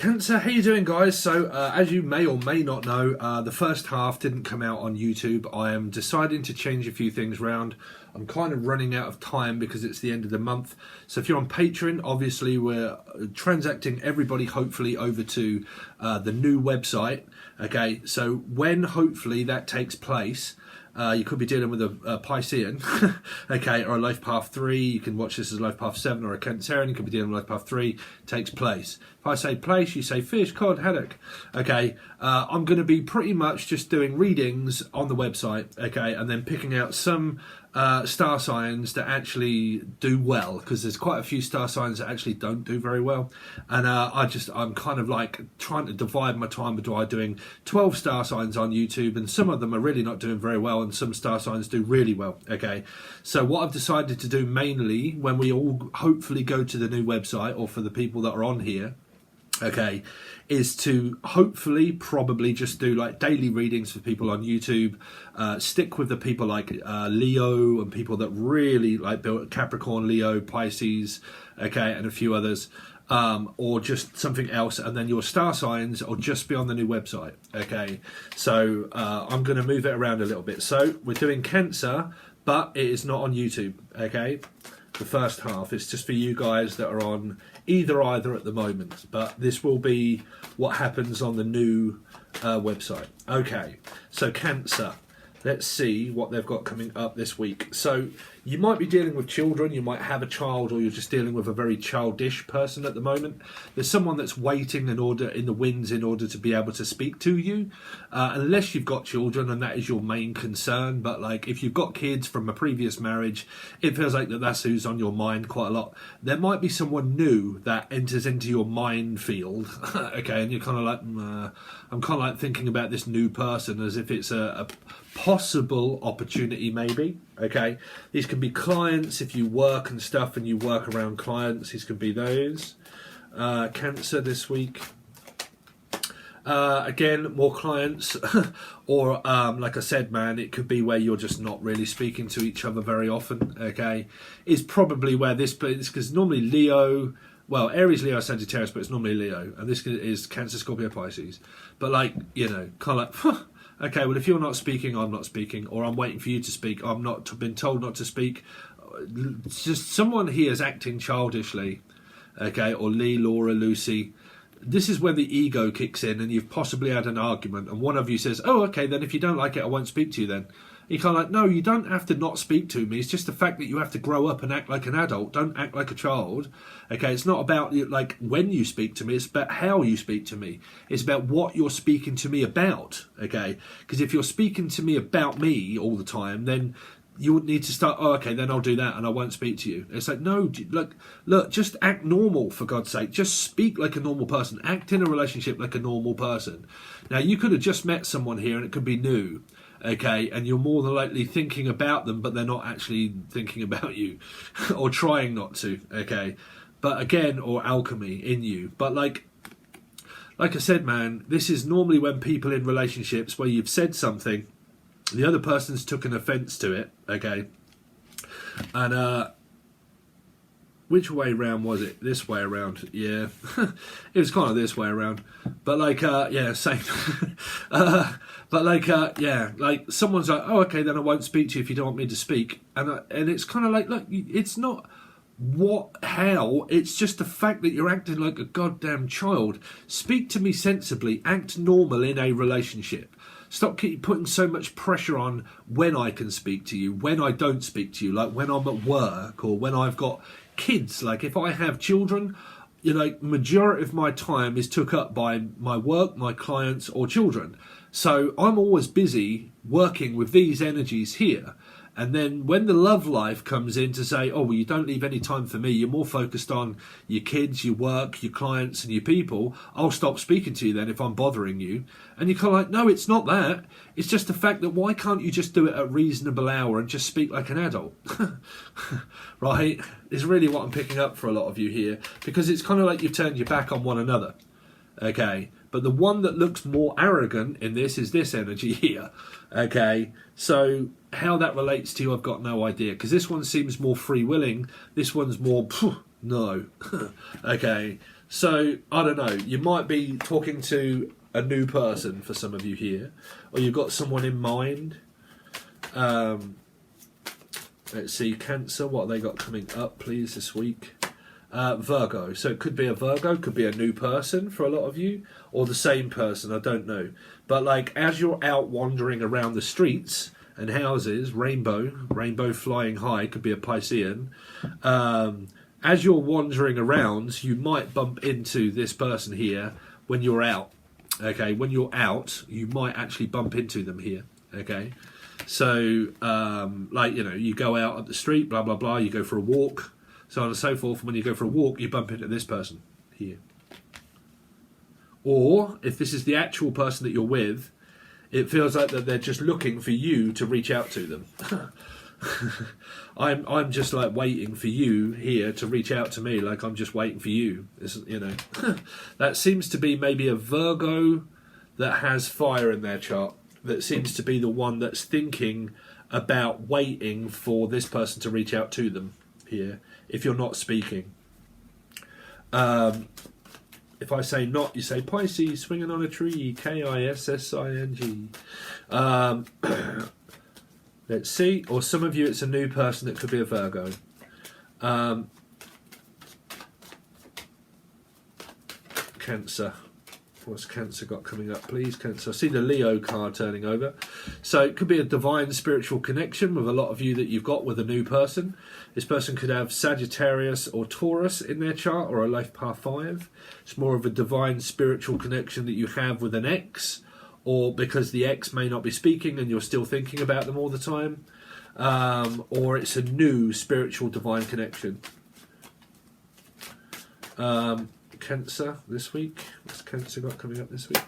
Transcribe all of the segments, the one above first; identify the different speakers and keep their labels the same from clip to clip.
Speaker 1: Cancer, how you doing, guys? So as you may or may not know, the first half didn't come out on YouTube. I am deciding to change a few things around. I'm kind of running out of time because it's the end of the month. So if you're on Patron, obviously we're transacting everybody hopefully over to the new website. Okay, so when hopefully that takes place, you could be dealing with a Piscean, okay, or a Life Path 3. You can watch this as Life Path 7 or a Cancerian. You could be dealing with Life Path 3, takes place. If I say place, you say fish, cod, haddock. Okay, I'm going to be pretty much just doing readings on the website, okay, and then picking out some star signs that actually do well, because there's quite a few star signs that actually don't do very well. And I'm kind of like trying to divide my time between doing 12 star signs on YouTube, and some of them are really not doing very well, and some star signs do really well. Okay, so what I've decided to do mainly when we all hopefully go to the new website, or for the people that are on here, okay, is to hopefully probably just do like daily readings for people on YouTube. Stick with the people like Leo and people that really like built Capricorn, Leo, Pisces, okay, and a few others, or just something else, and then your star signs will just be on the new website. Okay, so I'm going to move it around a little bit. So we're doing Cancer, but it is not on YouTube. Okay, the first half is just for you guys that are on either at the moment, but this will be what happens on the new website. Okay, so Cancer, let's see what they've got coming up this week. So you might be dealing with children, you might have a child, or you're just dealing with a very childish person at the moment. There's someone that's waiting in the wings in order to be able to speak to you, unless you've got children and that is your main concern. But like if you've got kids from a previous marriage, it feels like that's who's on your mind quite a lot. There might be someone new that enters into your mind field, okay, and you're kind of like, I'm kind of like thinking about this new person as if it's a possible opportunity maybe. Okay, these can be clients if you work and stuff and you work around clients. These could be those. Cancer this week. Again, more clients, or like I said, man, it could be where you're just not really speaking to each other very often. Okay, is probably where this is, because normally Leo, well, Aries, Leo, Sagittarius, but it's normally Leo, and this is Cancer, Scorpio, Pisces. But like, you know, kind of like, okay, well, if you're not speaking, I'm not speaking, or I'm waiting for you to speak, I'm not been told not to speak. Just someone here is acting childishly, okay, or Lee, Laura, Lucy. This is where the ego kicks in, and you've possibly had an argument, and one of you says, oh, okay, then if you don't like it, I won't speak to you then. You're kind of like, no, you don't have to not speak to me. It's just the fact that you have to grow up and act like an adult. Don't act like a child. Okay, it's not about like when you speak to me. It's about how you speak to me. It's about what you're speaking to me about. Okay, because if you're speaking to me about me all the time, then you would need to start, oh, okay, then I'll do that and I won't speak to you. It's like, no, look, just act normal, for God's sake. Just speak like a normal person. Act in a relationship like a normal person. Now, you could have just met someone here and it could be new. Okay, and you're more than likely thinking about them, but they're not actually thinking about you, or trying not to. Okay, but again, or alchemy in you. But like I said, man, this is normally when people in relationships where you've said something, the other person's took an offence to it. Okay, and which way round was it? This way around, yeah. It was kind of this way around, but like, yeah, same. But like, yeah, like someone's like, oh, okay, then I won't speak to you if you don't want me to speak, and it's kind of like, look, it's not how, it's just the fact that you're acting like a goddamn child. Speak to me sensibly, act normal in a relationship. Stop keep putting so much pressure on when I can speak to you, when I don't speak to you, like when I'm at work or when I've got kids. Like if I have children, you know, majority of my time is took up by my work, my clients, or children. So I'm always busy working with these energies here. And then when the love life comes in to say, oh, well, you don't leave any time for me, you're more focused on your kids, your work, your clients and your people, I'll stop speaking to you then if I'm bothering you. And you're kind of like, no, it's not that. It's just the fact that why can't you just do it at a reasonable hour and just speak like an adult? Right? Is really what I'm picking up for a lot of you here. Because it's kind of like you've turned your back on one another. Okay? But the one that looks more arrogant in this is this energy here. Okay? So how that relates to you, I've got no idea. Because this one seems more free-willing. This one's more, no. Okay? So, I don't know, you might be talking to a new person for some of you here, or you've got someone in mind. Let's see, Cancer, what have they got coming up, please, this week? Virgo. So it could be a Virgo, could be a new person for a lot of you, or the same person, I don't know. But like, as you're out wandering around the streets and houses, rainbow flying high, could be a Piscean. As you're wandering around, you might bump into this person here when you're out. Okay, when you're out, you might actually bump into them here. Okay, so like, you know, you go out up the street, blah blah blah, you go for a walk, so on and so forth. And when you go for a walk, you bump into this person here. Or if this is the actual person that you're with, it feels like that they're just looking for you to reach out to them. I'm just like waiting for you here to reach out to me, like I'm just waiting for you. You know, that seems to be maybe a Virgo that has fire in their chart. That seems to be the one that's thinking about waiting for this person to reach out to them here. If you're not speaking, if I say not, you say Pisces swinging on a tree. Kissing. Let's see. Or some of you, it's a new person that could be a Virgo. Cancer. What's Cancer got coming up, please? Cancer. I see the Leo card turning over. So it could be a divine spiritual connection with a lot of you that you've got with a new person. This person could have Sagittarius or Taurus in their chart, or a life path 5. It's more of a divine spiritual connection that you have with an ex, or because the ex may not be speaking and you're still thinking about them all the time. Or it's a new spiritual divine connection. Cancer this week. What's Cancer got coming up this week?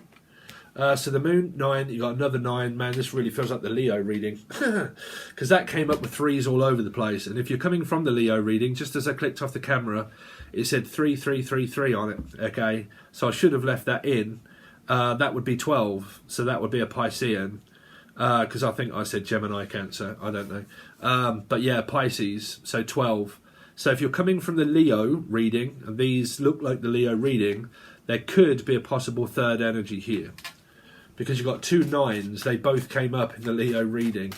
Speaker 1: So the moon, 9, you got another 9. Man, this really feels like the Leo reading. Because that came up with 3s all over the place. And if you're coming from the Leo reading, just as I clicked off the camera, it said 3333 on it. Okay, so I should have left that in. That would be 12. So that would be a Piscean. Because I think I said Gemini, Cancer. I don't know. But yeah, Pisces. So 12. So if you're coming from the Leo reading, and these look like the Leo reading, there could be a possible third energy here. Because you've got 2 9s, they both came up in the Leo reading,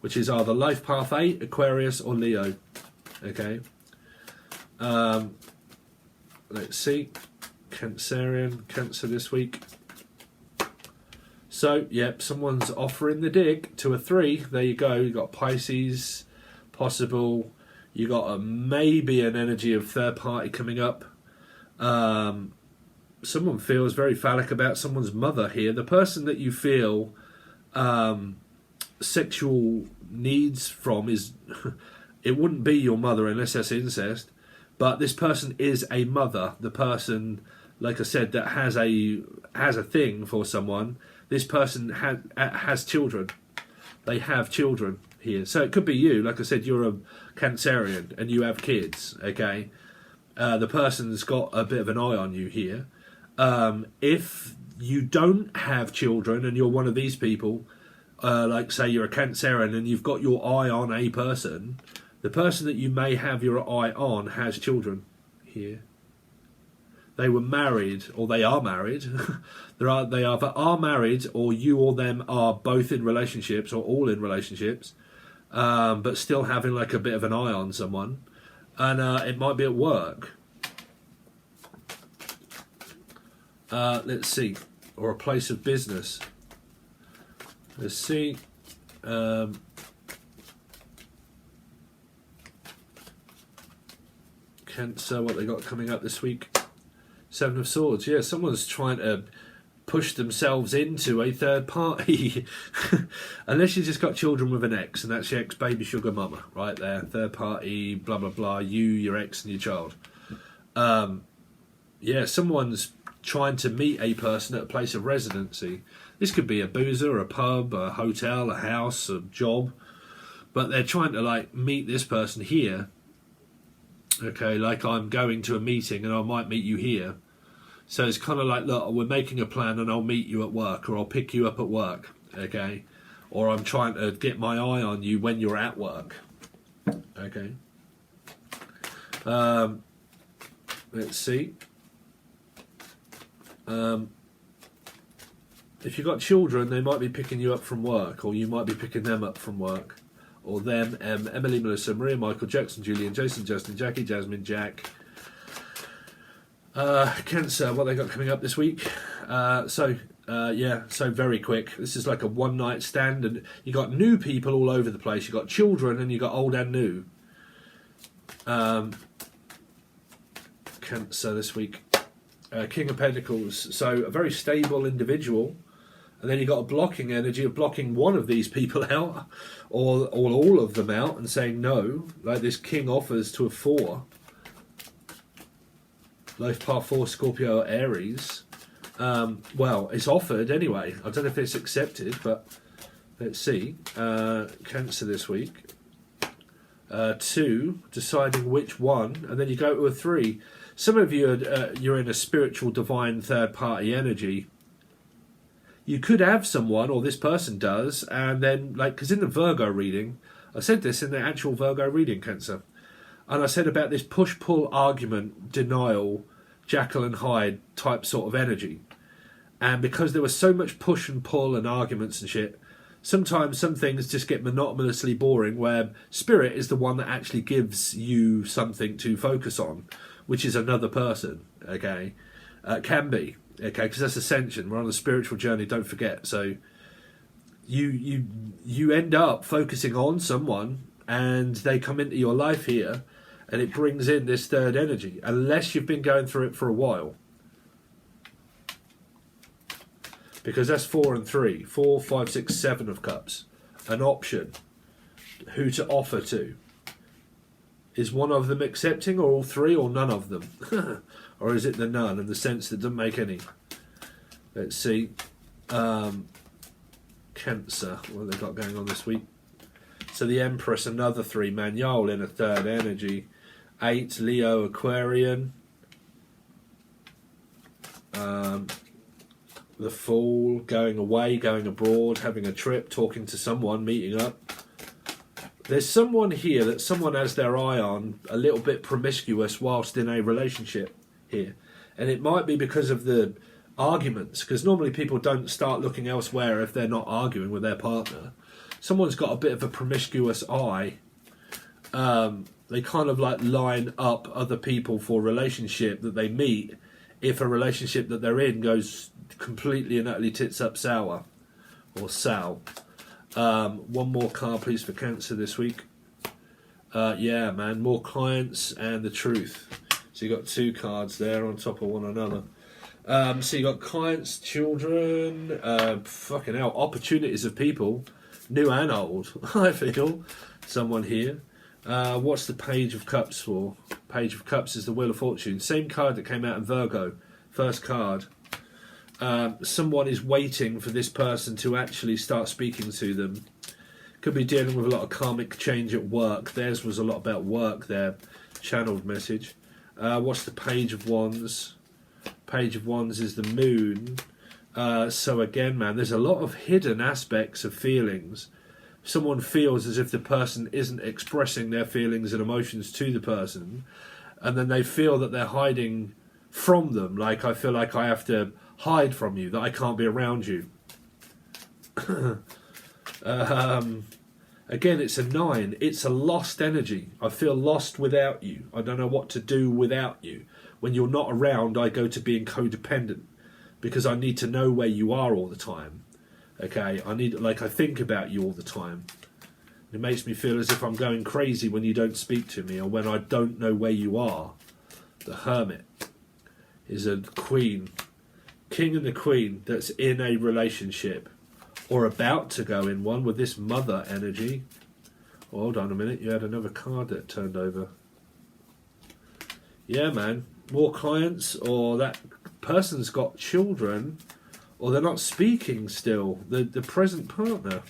Speaker 1: which is either Life Path 8, Aquarius, or Leo. Okay. Let's see. Cancerian, Cancer this week. So, yep, someone's offering the dig to a 3. There you go. You've got Pisces, possible. You got maybe an energy of third party coming up. Someone feels very phallic about someone's mother here. The person that you feel sexual needs from is, it wouldn't be your mother unless that's incest, but this person is a mother. The person, like I said, that has a thing for someone. This person has children. They have children here. So it could be you. Like I said, you're a Cancerian and you have kids, okay? The person's got a bit of an eye on you here. If you don't have children and you're one of these people, like say you're a Cancerian and you've got your eye on a person, the person that you may have your eye on has children here. They were married, or they are married. They either are married, or you or them are both in relationships, or all in relationships, but still having like a bit of an eye on someone, and it might be at work. Let's see, or a place of business. Let's see. Cancer, what they got coming up this week? 7 of Swords. Yeah, someone's trying to push themselves into a third party. Unless you just got children with an ex, and that's your ex-baby sugar mama, right there. Third party, blah, blah, blah. You, your ex, and your child. Yeah, someone's trying to meet a person at a place of residency. This could be a boozer, a pub, a hotel, a house, a job. But they're trying to, like, meet this person here. Okay, like I'm going to a meeting and I might meet you here. So it's kind of like, look, we're making a plan and I'll meet you at work, or I'll pick you up at work, okay? Or I'm trying to get my eye on you when you're at work, okay? Let's see. If you've got children, they might be picking you up from work, or you might be picking them up from work. Or them, Emily, Melissa, Maria, Michael, Jackson, Julian, Jason, Justin, Jackie, Jasmine, Jack. Cancer, what they got coming up this week? So very quick. This is like a one-night stand, and you got new people all over the place. You got children, and you got old and new. Cancer this week. King of Pentacles. So a very stable individual. And then you got a blocking energy of blocking one of these people out, or all of them out, and saying no, like this King offers to a 4. Life path 4, Scorpio, Aries. Well, it's offered anyway. I don't know if it's accepted, but let's see. Cancer this week. 2, deciding which one, and then you go to a 3. Some of you you're in a spiritual, divine, third-party energy. You could have someone, or this person does, and then, like, because in the Virgo reading, I said this in the actual Virgo reading, Cancer, and I said about this push-pull argument, denial, Jekyll and Hyde type sort of energy. And because there was so much push and pull and arguments and shit, sometimes some things just get monotonously boring, where spirit is the one that actually gives you something to focus on, which is another person, okay? Can be. Okay, because that's ascension. We're on a spiritual journey, don't forget. So you end up focusing on someone, and they come into your life here, and it brings in this third energy, unless you've been going through it for a while. Because that's 4 and 3. 4, 5, 6, 7 of cups. An option. Who to offer to. Is one of them accepting, or all 3, or none of them? Or is it the none, in the sense that doesn't make any? Let's see. Cancer, what have they got going on this week? So the Empress, another 3, man. Y'all in a third energy. 8, Leo, Aquarian. The Fool, going away, going abroad, having a trip, talking to someone, meeting up. There's someone here that someone has their eye on, a little bit promiscuous whilst in a relationship here. And it might be because of the arguments, because normally people don't start looking elsewhere if they're not arguing with their partner. Someone's got a bit of a promiscuous eye. They kind of like line up other people for a relationship that they meet if a relationship that they're in goes completely and utterly tits up sour or sow. One more card please for Cancer this week. Yeah man, more clients and the truth. So you got 2 cards there on top of one another. So you got clients, children, fucking hell, opportunities of people, new and old. I feel someone here. What's the Page of Cups for? Page of Cups is the Wheel of Fortune. Same card that came out in Virgo. First card. Someone is waiting for this person to actually start speaking to them. Could be dealing with a lot of karmic change at work. Theirs was a lot about work there. Channeled message. What's the Page of Wands? Page of Wands is the Moon. So again, man, there's a lot of hidden aspects of feelings. Someone feels as if the person isn't expressing their feelings and emotions to the person, and then they feel that they're hiding from them. Like, I feel like I have to hide from you, that I can't be around you. Again, it's a 9. It's a lost energy. I feel lost without you. I don't know what to do without you. When you're not around, I go to being codependent, because I need to know where you are all the time. Okay, I think about you all the time. It makes me feel as if I'm going crazy when you don't speak to me, or when I don't know where you are. The Hermit is a queen, king and the queen that's in a relationship, or about to go in one with this mother energy. Oh, hold on a minute, you had another card that turned over. Yeah, man, more clients, or that person's got children, or they're not speaking still, the present partner.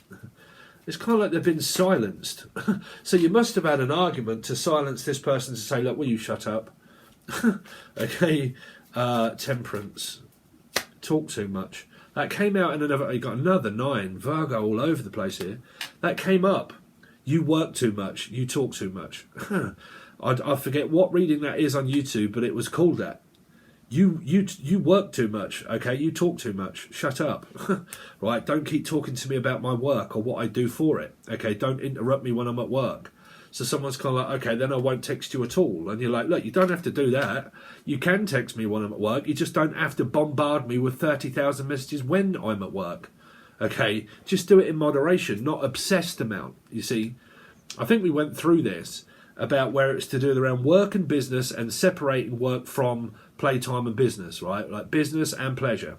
Speaker 1: It's kind of like they've been silenced. So you must have had an argument to silence this person, to say, look, will you shut up? Okay, Temperance. Talk too much. That came out in another, you got another 9, Virgo all over the place here. That came up. You work too much, you talk too much. I forget what reading that is on YouTube, but it was called that. You work too much, okay? You talk too much. Shut up, right? Don't keep talking to me about my work or what I do for it, okay? Don't interrupt me when I'm at work. So someone's kind of like, okay, then I won't text you at all. And you're like, look, you don't have to do that. You can text me when I'm at work. You just don't have to bombard me with 30,000 messages when I'm at work, okay? Just do it in moderation, not obsessed amount, you see? I think we went through this about where it's to do around work and business and separating work from playtime and business, right? Like business and pleasure.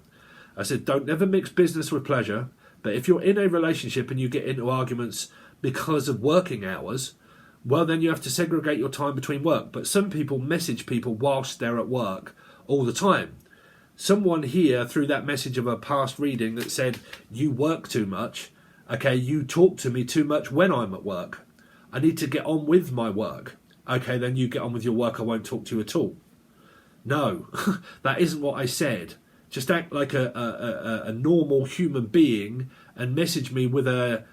Speaker 1: I said, don't never mix business with pleasure. But if you're in a relationship and you get into arguments because of working hours, well, then you have to segregate your time between work. But some people message people whilst they're at work all the time. Someone here, through that message of a past reading that said, you work too much, okay, you talk to me too much when I'm at work. I need to get on with my work. Okay, then you get on with your work, I won't talk to you at all. No, that isn't what I said. Just act like a normal human being and message me with a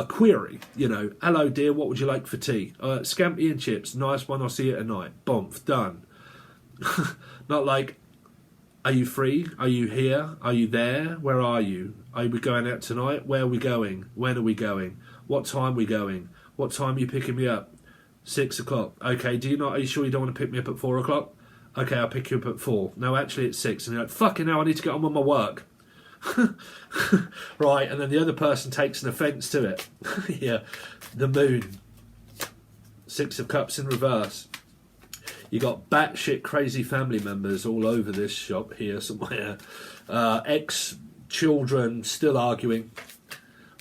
Speaker 1: query. You know, hello dear, what would you like for tea? Scampi and chips, nice one, I'll see you tonight. Bomph, done. Not like, are you free? Are you here? Are you there? Where are you? Are we going out tonight? Where are we going? When are we going? What time are we going? What time are you picking me up? 6 o'clock. Okay, are you sure you don't want to pick me up at 4 o'clock? Okay, I'll pick you up at 4. No, actually it's 6. And you're like, fucking hell, I need to get on with my work. Right, and then the other person takes an offence to it. Yeah, the moon. 6 of Cups in reverse. You got batshit crazy family members all over this shop here somewhere. Ex-children still arguing.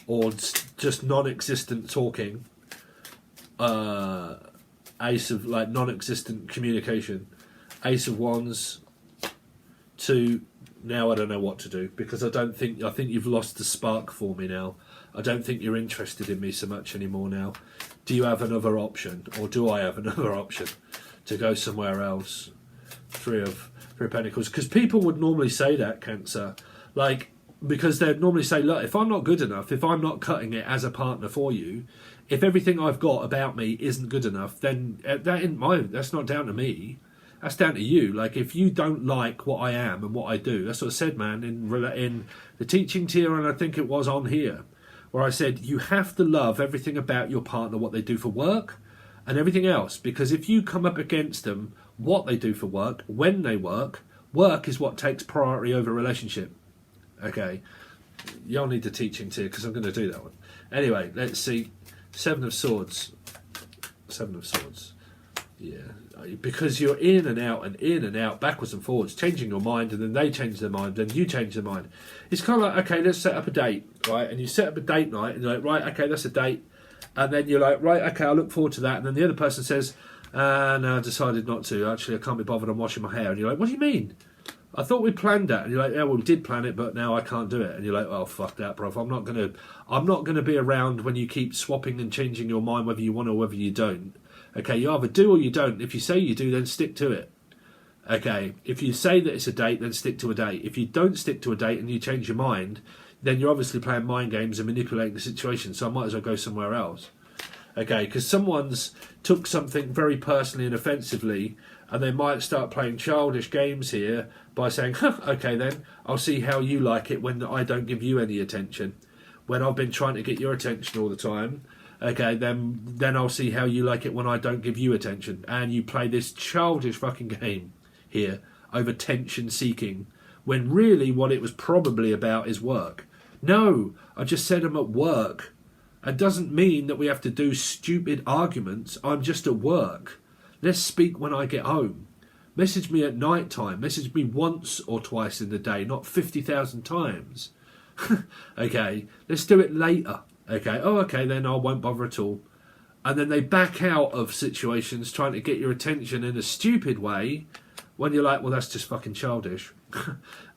Speaker 1: Or just non-existent talking. Ace of, like, non-existent communication. Ace of Wands. 2. Now I don't know what to do, because I think you've lost the spark for me now. I don't think you're interested in me so much anymore now. Do you have another option, or do I have another option to go somewhere else? Three of Pentacles, because people would normally say that, Cancer, like, because they'd normally say, look, if I'm not good enough, if I'm not cutting it as a partner for you, if everything I've got about me isn't good enough, then that's not down to me. That's down to you. Like, if you don't like what I am and what I do, that's what I said, man, in the teaching tier, and I think it was on here, where I said you have to love everything about your partner, what they do for work and everything else. Because if you come up against them, what they do for work, when they work is what takes priority over relationship. Okay, you'll need the teaching tier because I'm going to do that one. Anyway, let's see. 7 of Swords. 7 of Swords. Yeah, because you're in and out, backwards and forwards, changing your mind, and then they change their mind, then you change their mind. It's kind of like, okay, let's set up a date, right? And you set up a date night, and you're like, right, okay, that's a date. And then you're like, right, okay, I look forward to that. And then the other person says, no, I decided not to. Actually, I can't be bothered, I'm washing my hair. And you're like, what do you mean? I thought we planned that. And you're like, yeah, well, we did plan it, but now I can't do it. And you're like, well, fuck that, bro. I'm not gonna be around when you keep swapping and changing your mind, whether you want or whether you don't. Okay, you either do or you don't. If you say you do, then stick to it. Okay, if you say that it's a date, then stick to a date. If you don't stick to a date and you change your mind, then you're obviously playing mind games and manipulating the situation, so I might as well go somewhere else. Okay, because someone's took something very personally and offensively, and they might start playing childish games here by saying, okay then, I'll see how you like it when I don't give you any attention. When I've been trying to get your attention all the time, okay, then I'll see how you like it when I don't give you attention. And you play this childish fucking game here over tension seeking, when really what it was probably about is work. No, I just said I'm at work. It doesn't mean that we have to do stupid arguments. I'm just at work. Let's speak when I get home. Message me at night time. Message me once or twice in the day, not 50,000 times. Okay, let's do it later. Okay, oh, okay, then I won't bother at all. And then they back out of situations trying to get your attention in a stupid way when you're like, well, that's just fucking childish.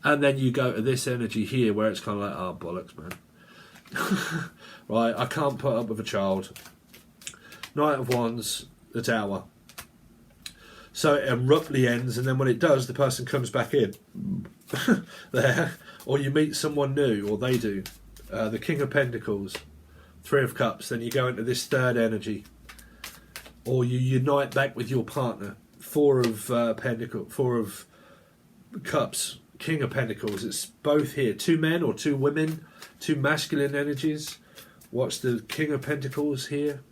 Speaker 1: And then you go to this energy here where it's kind of like, oh, bollocks, man. Right, I can't put up with a child. Knight of Wands, the Tower. So it abruptly ends, and then when it does, the person comes back in. There. Or you meet someone new, or they do. The King of Pentacles. 3 of Cups, then you go into this third energy, or you unite back with your partner. 4 of Pentacles, 4 of Cups, King of Pentacles. It's both here. 2 men or 2 women, 2 masculine energies. What's the King of Pentacles here?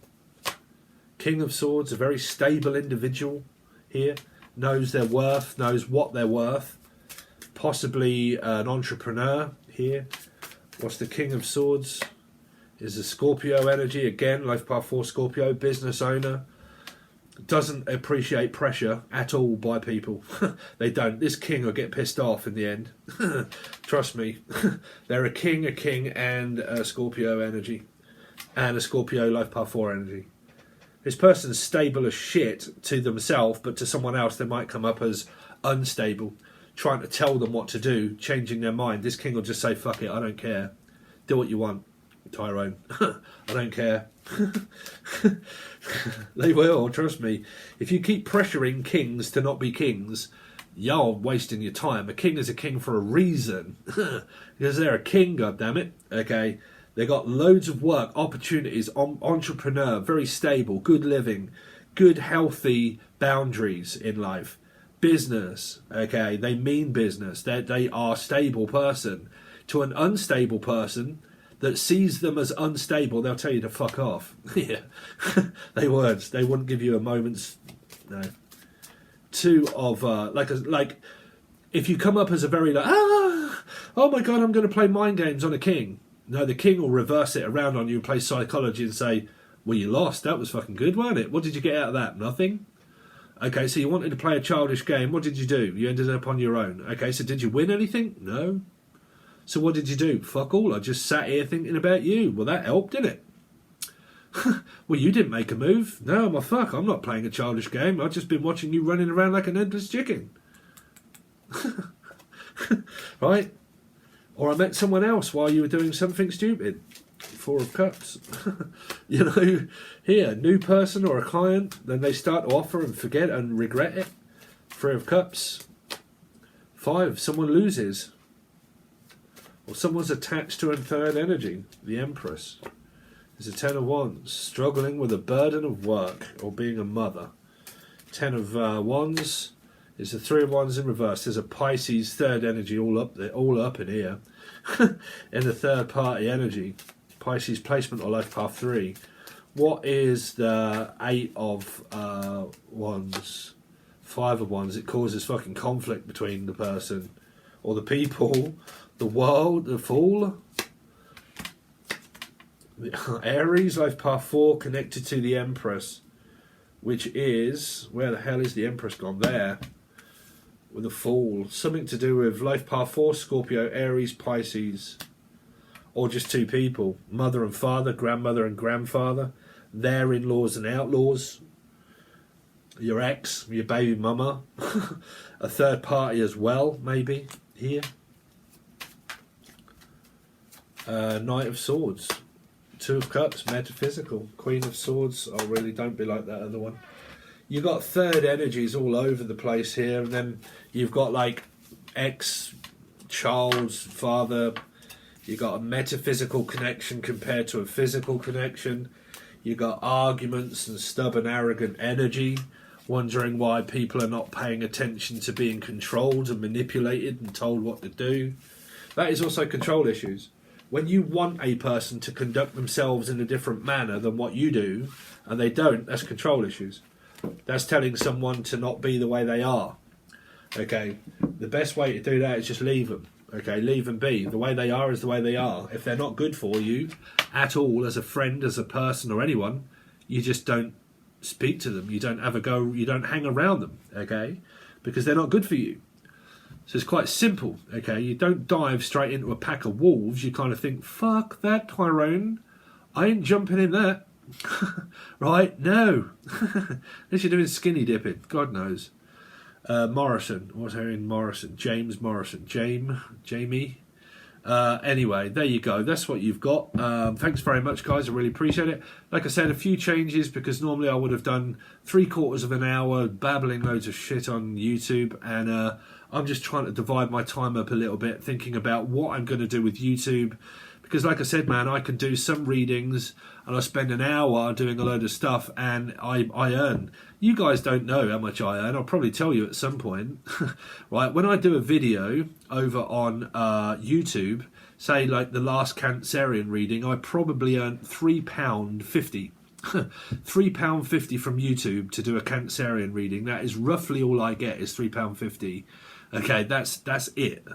Speaker 1: King of Swords, a very stable individual here. Knows their worth, knows what they're worth. Possibly an entrepreneur here. What's the King of Swords? Is a Scorpio energy. Again, life path 4 Scorpio, business owner. Doesn't appreciate pressure at all by people. They don't. This king will get pissed off in the end. Trust me. They're a king, and a Scorpio energy. And a Scorpio life path 4 energy. This person's stable as shit to themselves, but to someone else they might come up as unstable. Trying to tell them what to do, changing their mind. This king will just say, fuck it, I don't care. Do what you want, Tyrone. I don't care. They will, trust me. If you keep pressuring kings to not be kings, you're wasting your time. A king is a king for a reason. Because they're a king, goddammit. Okay, they got loads of work, opportunities, entrepreneur, very stable, good living, good healthy boundaries in life. Business, okay, they mean business. They are a stable person. To an unstable person that sees them as unstable, they'll tell you to fuck off. Yeah, they would. They wouldn't give you a moment's no. 2 of like if you come up as a very oh my god, I'm going to play mind games on a king. No, the king will reverse it around on you and play psychology and say, well, you lost. That was fucking good, wasn't it? What did you get out of that? Nothing. Okay, so you wanted to play a childish game. What did you do? You ended up on your own. Okay, so did you win anything? No. So what did you do? Fuck all. I just sat here thinking about you. Well, that helped, didn't it? Well, you didn't make a move. No, my fuck. I'm not playing a childish game. I've just been watching you running around like an endless chicken. Right? Or I met someone else while you were doing something stupid. 4 of Cups. You know, here, new person or a client, then they start to offer and forget and regret it. 3 of Cups. 5, someone loses. Or someone's attached to a 3rd energy, the Empress. There's a 10 of Wands, struggling with a burden of work or being a mother. 10 of Wands is the 3 of Wands in reverse. There's a Pisces 3rd energy all up in here. In the 3rd party energy. Pisces placement or life path 3. What is the 8 of Wands? 5 of Wands. It causes fucking conflict between the person or the people, the world, the Fool. Aries, life path 4, connected to the Empress, which is, where the hell is the Empress gone? There, with the Fool. Something to do with life path 4, Scorpio, Aries, Pisces. Or just 2 people, mother and father, grandmother and grandfather, their in-laws and outlaws, your ex, your baby mama, a 3rd party as well, maybe, here. Knight of Swords, 2 of Cups, metaphysical, Queen of Swords. Oh, really, don't be like that other one. You've got 3rd energies all over the place here, and then you've got like ex, child's father. You got a metaphysical connection compared to a physical connection. You got arguments and stubborn, arrogant energy, wondering why people are not paying attention to being controlled and manipulated and told what to do. That is also control issues. When you want a person to conduct themselves in a different manner than what you do, and they don't, that's control issues. That's telling someone to not be the way they are. Okay, the best way to do that is just leave them. Okay, leave them be. The way they are is the way they are. If they're not good for you at all, as a friend, as a person, or anyone, you just don't speak to them. You don't have a go. You don't hang around them. Okay, because they're not good for you. So it's quite simple. Okay, you don't dive straight into a pack of wolves. You kind of think, "Fuck that, Tyrone. I ain't jumping in that." Right? No. Unless you're doing skinny dipping. God knows. Morrison, what's her in Morrison? James Morrison, Jamie. Anyway, there you go. That's what you've got. Thanks very much, guys. I really appreciate it. Like I said, a few changes because normally I would have done 3/4 of an hour babbling loads of shit on YouTube, and I'm just trying to divide my time up a little bit, thinking about what I'm going to do with YouTube. Because like I said, man, I can do some readings and I spend an hour doing a load of stuff and I earn. You guys don't know how much I earn. I'll probably tell you at some point. Right, when I do a video over on YouTube, say like the last Cancerian reading, I probably earn £3.50. £3.50 from YouTube to do a Cancerian reading. That is roughly all I get, is £3.50. Okay, that's it.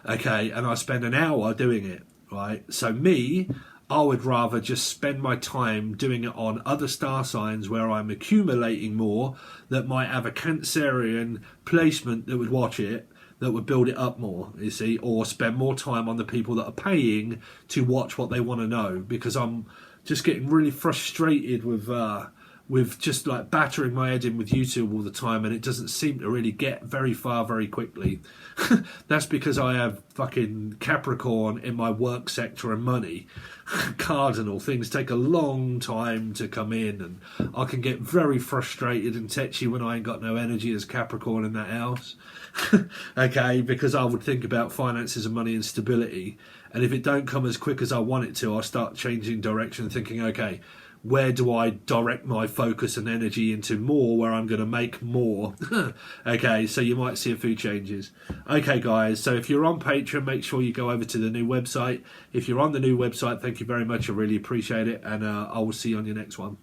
Speaker 1: Okay, and I spend an hour doing it, right? So me, I would rather just spend my time doing it on other star signs where I'm accumulating more, that might have a Cancerian placement that would watch it, that would build it up more, you see, or spend more time on the people that are paying to watch what they want to know, because I'm just getting really frustrated with just like battering my head in with YouTube all the time, and it doesn't seem to really get very far very quickly. That's because I have fucking Capricorn in my work sector and money. Cardinal things take a long time to come in, and I can get very frustrated and tetchy when I ain't got no energy as Capricorn in that house. Okay, because I would think about finances and money and stability, and if it don't come as quick as I want it to, I'll start changing direction, thinking, okay, where do I direct my focus and energy into more, where I'm going to make more? Okay, so you might see a few changes. Okay, guys, so if you're on Patreon, make sure you go over to the new website. If you're on the new website, thank you very much. I really appreciate it, and I will see you on your next one.